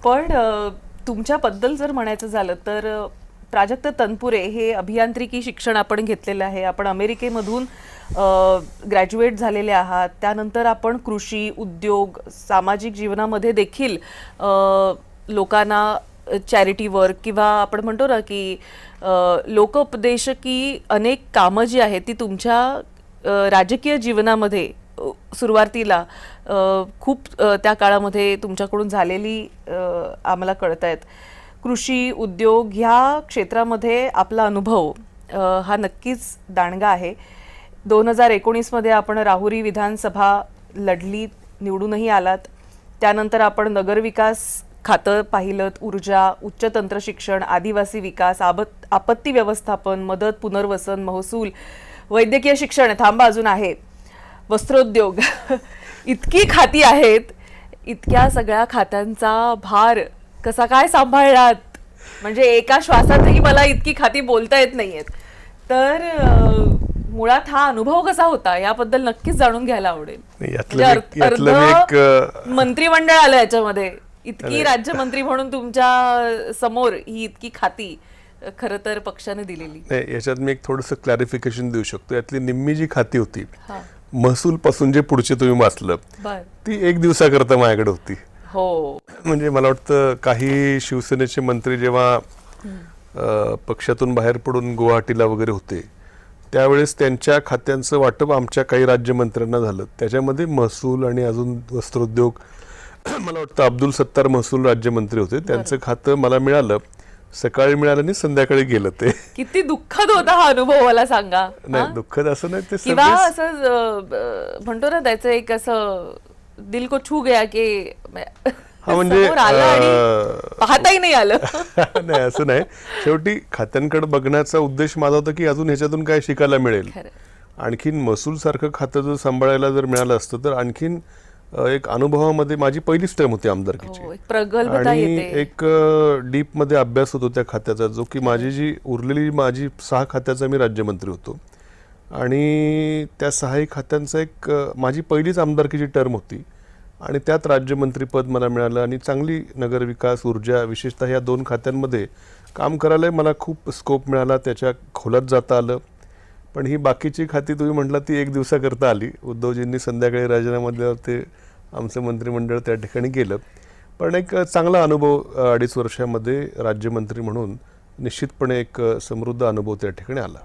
पण तुमच्याबद्दल जर म्हणायचं झालं तर प्राजक्त तनपुरे हे अभियांत्रिकी शिक्षण आपण घेतलेलं आहे. आपण अमेरिकेमधून ग्रॅज्युएट झालेले आहात. त्यानंतर आपण कृषी, उद्योग, सामाजिक जीवनामध्ये देखील लोकांना चॅरिटी वर्क किंवा आपण म्हणतो ना की लोकोपदेशकी अनेक कामं जी आहेत ती तुमच्या राजकीय जीवनामध्ये सुरुवातीला खूप त्या काळामध्ये तुमच्याकडून झालेली आम्हाला कळतायत. कृषी, उद्योग ह्या क्षेत्रामध्ये आपला अनुभव हा नक्कीच दांडगा आहे. 2019 मध्ये आपण राहुरी विधानसभा लढली, निवडूनही आलात. त्यानंतर आपण नगरविकास खातं पाहिलं, ऊर्जा, उच्च तंत्र शिक्षण, आदिवासी विकास, आपत्ती व्यवस्थापन, मदत, पुनर्वसन, महसूल, वैद्यकीय शिक्षण, थांबा अजून आहे, वस्त्रोद्योग इतकी खाती आहेत. इतक्या सगळ्या खात्यांचा भार कसा काय सांभाळलात? म्हणजे एका श्वासातही मला इतकी खाती बोलता येत नाहीयेत. तर मुळात हा अनुभव कसा होता याबद्दल नक्कीच जाणून घ्यायला आवडेल. मंत्रिमंडळ आलं याच्यामध्ये, इतकी राज्यमंत्री म्हणून तुमच्या समोर ही इतकी खाती खरं तर पक्षाने दिलेली. याच्यात मी एक थोडंसं क्लॅरिफिकेशन देऊ शकतो. यातली निम्मी जी खाती होती महसूल पासून जे पुढचे तुम्ही वाचलं ती एक दिवसाकरता माझ्याकडे होती. हो, म्हणजे मला वाटतं काही शिवसेनेचे मंत्री जेव्हा पक्षातून बाहेर पडून गुवाहाटीला वगैरे होते त्यावेळेस त्यांच्या खात्यांचं वाटप आमच्या काही राज्यमंत्र्यांना झालं. त्याच्यामध्ये महसूल आणि अजून वस्त्रोद्योग, मला वाटतं अब्दुल सत्तार महसूल राज्यमंत्री होते, त्यांचं खातं मला मिळालं. सकाळी मिळालं आणि संध्याकाळी गेलं. ते किती दुःखद होता हा अनुभव मला सांगा. नाही, दुःखद असं नाही, ते किंवा असं म्हणतो ना त्याचं एक असं दिल को छू गया की म्हणजे पाहताही नाही आलं. नाही असं नाही, शेवटी खात्यांकडे बघण्याचा उद्देश माझा होता की अजून ह्याच्यातून काय शिकायला मिळेल. आणखीन महसूल सारखं खातं जर सांभाळायला जर मिळालं असतं तर आणखीन एक अनुभवामध्ये माझी पहिलीच टर्म होती आमदारकीची आणि एक डीप मध्ये अभ्यास होतो त्या खात्याचा, जो की माझी जी उरलेली 6 खात्याचा मी राज्यमंत्री होतो आणि त्या 6 खात्यांचा एक माझी पहिलीच आमदारकीची टर्म होती आणि त्यात राज्यमंत्रीपद मला मिळालं आणि चांगली नगरविकास, ऊर्जा, विशेषतः या 2 खात्यांमध्ये काम करायला मला खूप स्कोप मिळाला. त्याच्या खोलात जाता आलं. पण ही बाकीची खाती तुम्ही म्हटलं ती एक दिवसाकरता आली. उद्धवजींनी संध्याकाळी राजीनामा दिल्यावर ते आमचं मंत्रिमंडळ त्या ठिकाणी गेलं. पण एक चांगला अनुभव 2.5 वर्षामध्ये राज्यमंत्री म्हणून निश्चितपणे एक समृद्ध अनुभव त्या ठिकाणी आला.